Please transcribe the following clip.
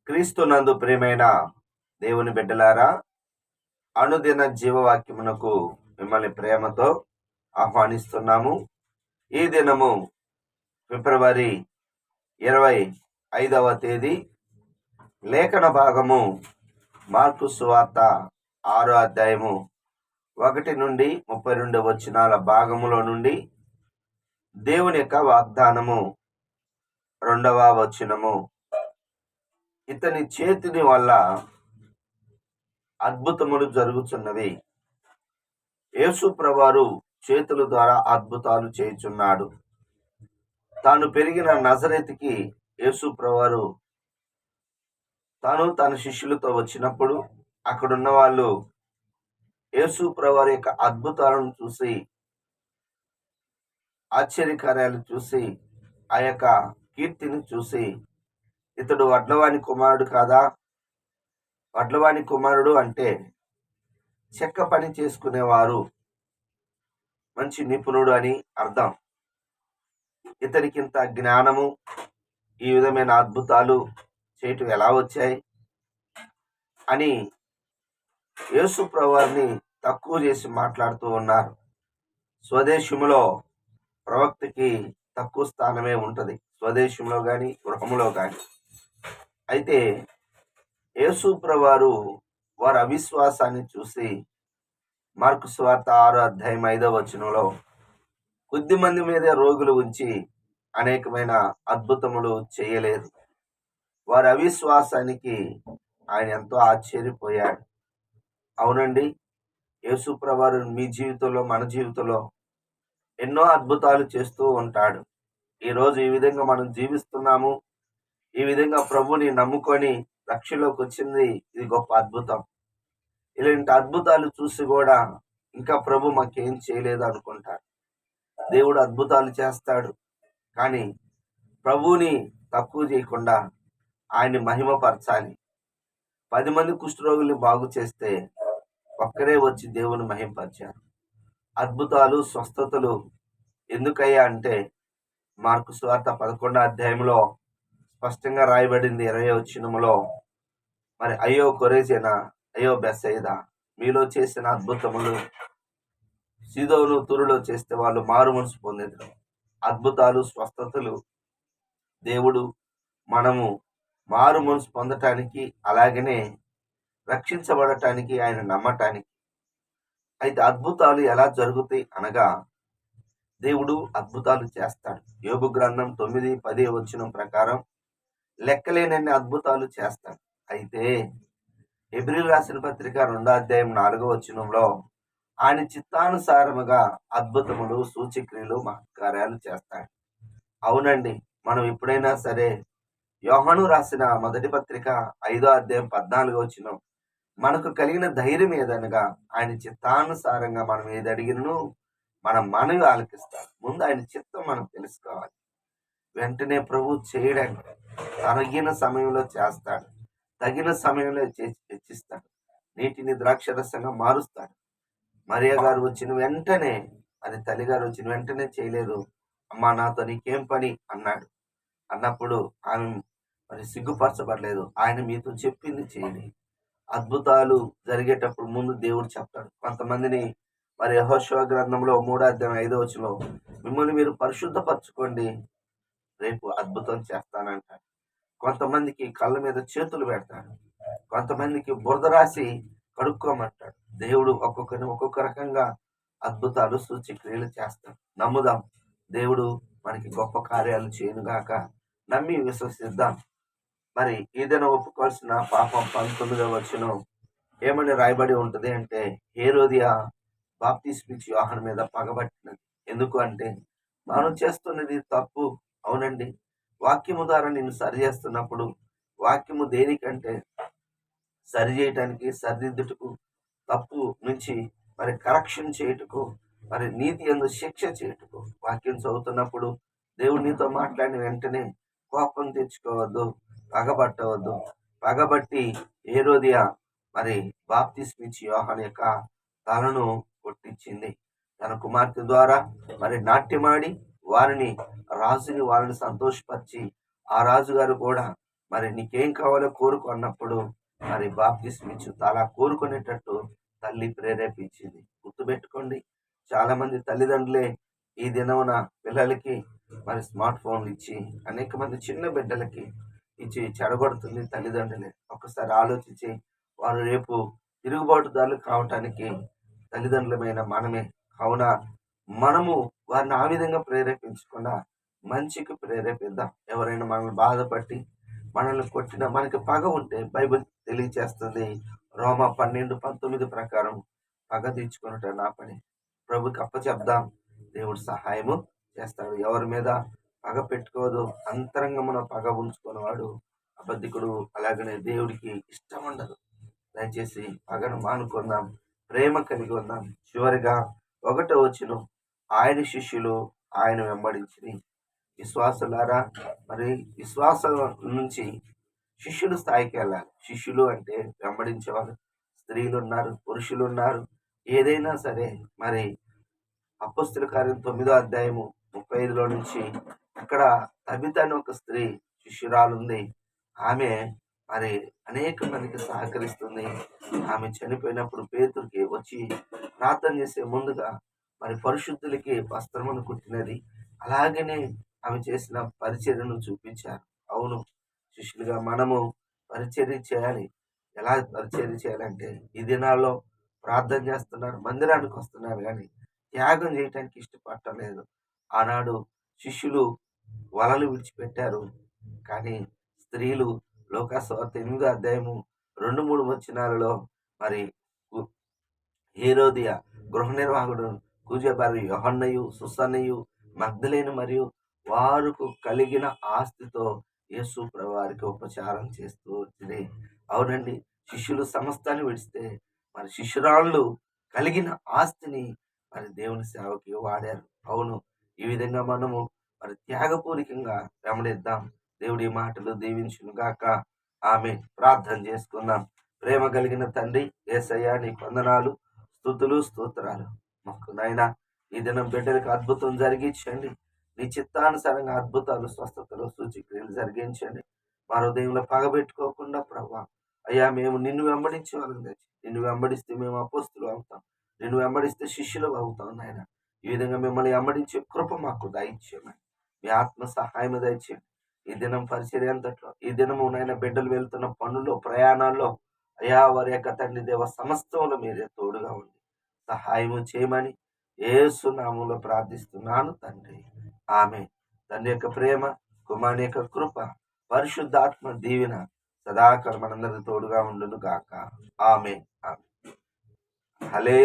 క్రీస్తునందు ప్రియమైన దేవుని బిడ్డలారా, అనుదిన జీవవాక్యమునకు మిమ్మల్ని ప్రేమతో ఆహ్వానిస్తున్నాము. ఈ దినము ఫిబ్రవరి 25వ తేదీ. లేఖన భాగము మార్కు సువార్త 6వ అధ్యాయము 1 నుండి 32 వచనాల భాగములో నుండి దేవుని యొక్క వాగ్దానము 2వ వచనము. ఇతని చేతిని వల్ల అద్భుతములు జరుగుతున్నవి. యేసు ప్రభువారు చేతుల ద్వారా అద్భుతాలు చేయుచున్నాడు. తాను పెరిగిన నజరేతుకి యేసు ప్రభువారు తాను తన శిష్యులతో వచ్చినప్పుడు అక్కడున్న వాళ్ళు యేసు ప్రభువారి యొక్క అద్భుతాలను చూసి, ఆశ్చర్యకార్యాలు చూసి, ఆ యొక్క కీర్తిని చూసి, ఇతడు వడ్లవాని కుమారుడు కాదా? వడ్లవాని కుమారుడు అంటే చెక్క పని చేసుకునేవారు, మంచి నిపుణుడు అని అర్థం. ఇతనికి ఇంత జ్ఞానము, ఈ విధమైన అద్భుతాలు చేయటం ఎలా వచ్చాయి అని యేసు ప్రభువారిని తక్కువ చేసి మాట్లాడుతూ ఉన్నారు. స్వదేశములో ప్రవక్తకి తక్కువ స్థానమే ఉంటుంది, స్వదేశంలో కానీ గృహంలో కానీ. అయితే యేసు ప్రభువారు వారి అవిశ్వాసాన్ని చూసి మార్కు సువార్త 6వ అధ్యాయం 5వ వచనంలో కొద్ది మంది మీద రోగులు ఉంచి అనేకమైన అద్భుతములు చేయలేదు. వారి అవిశ్వాసానికి ఆయన ఎంతో ఆశ్చర్యపోయాడు. అవునండి, యేసు ప్రభువారు మీ జీవితంలో, మన జీవితంలో ఎన్నో అద్భుతాలు చేస్తూ ఉంటాడు. ఈరోజు ఈ విధంగా మనం జీవిస్తున్నాము, ఈ విధంగా ప్రభుని నమ్ముకొని రక్షలోకి వచ్చింది, ఇది గొప్ప అద్భుతం. ఇలాంటి అద్భుతాలు చూసి కూడా ఇంకా ప్రభు మాకేం చేయలేదు అనుకుంటాడు. దేవుడు అద్భుతాలు చేస్తాడు, కానీ ప్రభువుని తక్కువ చేయకుండా ఆయన్ని మహిమపరచాలి. 10 మంది కుష్ఠరోగుల్ని బాగు చేస్తే ఒక్కరే వచ్చి దేవుని మహిమపరిచారు. అద్భుతాలు, స్వస్థతలు ఎందుకయ్యా అంటే మార్కు సువార్త 11వ అధ్యాయంలో స్పష్టంగా రాయబడింది 20వ వచనములో, మరి అయ్యో కొరేజేనా, అయ్యో బెత్సయిదా, మీలో చేసిన అద్భుతములు సీదోను తూరులో చేస్తే వాళ్ళు మారు మనసు పొందేది. అద్భుతాలు, స్వస్థతలు దేవుడు మనము మారు మనసు పొందటానికి, అలాగనే రక్షించబడటానికి, ఆయన నమ్మటానికి. అయితే అద్భుతాలు ఎలా జరుగుతాయి అనగా దేవుడు అద్భుతాలు చేస్తాడు. యోబు గ్రంథం 9:10 వచనం ప్రకారం లెక్కలేనన్ని అద్భుతాలు చేస్తాడు. అయితే హెబ్రీయులు రాసిన పత్రిక 2వ అధ్యాయం 4వ వచనంలో ఆయన చిత్తానుసారముగా అద్భుతములు, సూచక్రియలు, మహత్కార్యాలు చేస్తాడు. అవునండి, మనం ఎప్పుడైనా సరే యోహాను రాసిన మొదటి పత్రిక 5వ అధ్యాయం 14వ వచనం, మనకు కలిగిన ధైర్యం ఏదనగా ఆయన చిత్తానుసారంగా మనం ఏది అడిగినను మన మనవి ఆలకిస్తాడు. ముందు ఆయన చిత్తం మనం తెలుసుకోవాలి. వెంటనే ప్రభు చేయడానికి తగిన సమయంలో చేస్తాడు, తగిన సమయంలో హెచ్చిస్తాడు, నీటిని ద్రాక్షరసంగా మారుస్తాడు. మరియా గారు వచ్చిన వెంటనే, అది తల్లిగారు వచ్చిన వెంటనే చేయలేదు. అమ్మా నాతో నీకేం పని అన్నాడు. అన్నప్పుడు ఆమె మరి సిగ్గుపరచబడలేదు. ఆయన మీతో చెప్పింది చేయండి. అద్భుతాలు జరిగేటప్పుడు ముందు దేవుడు చెప్తాడు. కొంతమందిని మరి యెహోషువ గ్రంథంలో 3వ అధ్యాయం 5వ వచనంలో, మిమ్మల్ని మీరు పరిశుద్ధపరచుకోండి, రేపు అద్భుతం చేస్తానంటాడు. కొంతమందికి కళ్ళ మీద చేతులు పెడతాడు, కొంతమందికి బురద రాసి కడుక్కోమంటాడు. దేవుడు ఒక్కొక్కరిని ఒక్కొక్క రకంగా అద్భుతాలు, సూచక్రియలు చేస్తాడు. నమ్ముదాం, దేవుడు మనకి గొప్ప కార్యాలు చేయనుగాక. నమ్మి విశ్వసిద్దాం. మరి ఏదైనా ఒప్పుకోవాల్సిన పాపం 19వ వచనం ఏమని రాయబడి ఉంటుంది అంటే, హేరోదియా బాప్తిస్మిచ్చి యోహాను మీద పగబట్టినది. ఎందుకు అంటే మనం చేస్తున్నది తప్పు. అవునండి, వాక్యము ద్వారా నేను సరి చేస్తున్నప్పుడు, వాక్యము దేనికంటే సరి చేయటానికి, సరిదిద్దుటకు, తప్పు నుంచి మరి కరెక్షన్ చేయుటకు, మరి నీతి యందు శిక్ష చేయుటకు. వాక్యం చదువుతున్నప్పుడు దేవుడు నీతో మాట్లాడిన వెంటనే కోపం తెచ్చుకోవద్దు, పగబట్టవద్దు. పగబట్టి హేరోదియా మరి బాప్తిస్మిచ్చి యోహాను యొక్క తలను కొట్టించింది. తన కుమార్తె ద్వారా మరి నాట్యమాడి వారిని సంతోషపరిచి, ఆ రాజుగారు కూడా మరి నీకేం కావాలో కోరుకో అన్నప్పుడు మరి బాప్తిస్మిచ్చు అలా కోరుకునేటట్టు తల్లి ప్రేరేపించింది. గుర్తుపెట్టుకోండి, చాలా మంది తల్లిదండ్రులే ఈ దినమున పిల్లలకి మరి స్మార్ట్ ఫోన్లు ఇచ్చి అనేక మంది చిన్న బిడ్డలకి ఇచ్చి చెడగొడుతుంది తల్లిదండ్రులే. ఒక్కసారి ఆలోచించి వారు రేపు తిరుగుబాటుదారులు కావటానికి తల్లిదండ్రులమైన మనమే. కావున మనము వారిని ఆ విధంగా ప్రేరేపించకుండా మంచికి ప్రేరేపిద్దాం. ఎవరైనా మనల్ని బాధపట్టి మనల్ని కొట్టిన మనకి పగ ఉంటే బైబిల్ తెలియచేస్తుంది, రోమా 12:19 ప్రకారం పగ తీర్చుకొనుట నా పని, ప్రభుకి అప్పచెప్దాం, దేవుడు సహాయము చేస్తాడు. ఎవరి మీద పగ పెట్టుకోదు, అంతరంగమున పగ ఉంచుకున్నవాడు అబద్ధికుడు. అలాగనే దేవుడికి ఇష్టం ఉండదు. దయచేసి పగను మానుకుందాం, ప్రేమ కలిగి ఉందాం. చివరిగా 1వ వచనం, ఆయన శిష్యులు ఆయన వెంబడించి. విశ్వాసులారా, మరి విశ్వాసం నుంచి శిష్యుల స్థాయికి వెళ్ళాలి. శిష్యులు అంటే వెంబడించేవారు. స్త్రీలు ఉన్నారు, పురుషులు ఉన్నారు. ఏదైనా సరే మరి అపొస్తలుల కార్యం 9వ అధ్యాయము 35లో నుంచి అక్కడ తబిత అని ఒక స్త్రీ శిష్యురాలు ఉంది. ఆమె మరి అనేక మందికి సహకరిస్తుంది. ఆమె చనిపోయినప్పుడు పేతురుకి వచ్చి ప్రార్థన చేసే ముందుగా మరి పరిశుద్ధులకి వస్త్రమును కుట్టినది. అలాగనే ఆమె చేసిన పరిచర్యను చూపించారు. అవును, శిష్యులుగా మనము పరిచర్య చేయాలి. ఎలా పరిచర్య చేయాలంటే, ఈ దినాల్లో ప్రార్థన చేస్తున్నారు, మందిరానికి వస్తున్నారు, కానీ త్యాగం చేయటానికి ఇష్టపడలేదు. ఆనాడు శిష్యులు వలలు విడిచిపెట్టారు, కానీ స్త్రీలు లోకాసువార్త 8వ అధ్యాయము 2-3 వచనాలలో మరి హేరోదియ గృహ నిర్వాహకుడు కూజేబారి యోహన్నయు, సుసన్నయు, మగ్దలేను మరియు వారికి కలిగిన ఆస్తితో యేసు ప్రభువారికి ఉపచారం చేస్తూ వచ్చింది. అవునండి, శిష్యులు సమస్తాన్ని విడిస్తే మరి శిష్యురాళ్ళు కలిగిన ఆస్తిని మరి దేవుని సేవకి వాడారు. అవును, ఈ విధంగా మనము మరి త్యాగపూరికంగా వెంబడిద్దాం. దేవుడి మాటలు దీవించును గాక. ఆమె ప్రార్థన చేసుకుందాం. ప్రేమ కలిగిన తండ్రి యేసయ్యా, నీ వందనాలు, స్తుతులు, స్తోత్రాలు. మాకు నాయన ఈ దినం బిడ్డలకు అద్భుతం జరిగించండి. నీ చిత్తానుసారంగా అద్భుతాలు, స్వస్థతలు, సూచక్రియలు జరిగించండి. మా హృదయంలో పగబెట్టుకోకుండా ప్రభా, అయ్యా మేము నిన్ను వెంబడించే వాళ్ళని తెచ్చి, నిన్ను వెంబడిస్తే మేము అపోస్తులు అవుతాం, నిన్ను వెంబడిస్తే శిష్యులు అవుతాం. నాయన ఈ విధంగా మిమ్మల్ని వెంబడించే కృప మాకు దయచేయమని, మీ ఆత్మ సహాయం దయచేయండి. ఈ దినం పరిచర్య అంతట్లో, ఈ దినము నాయన బిడ్డలు వెళ్తున్న పనుల్లో, ప్రయాణాల్లో అయ్యా వారి యొక్క తండ్రి దేవ సమస్తంలో మీరే తోడుగా ఉండి సహాయము చేయమని యేసు నామములో ప్రార్థిస్తున్నాను తండ్రి. ఆమె తండ్రి యొక్క ప్రేమ, కుమారుని యొక్క కృప, పరిశుద్ధాత్మ దీవెన సదాకాలం మనందరికి తోడుగా ఉండును గాక. ఆమె. హల్లెలూయా.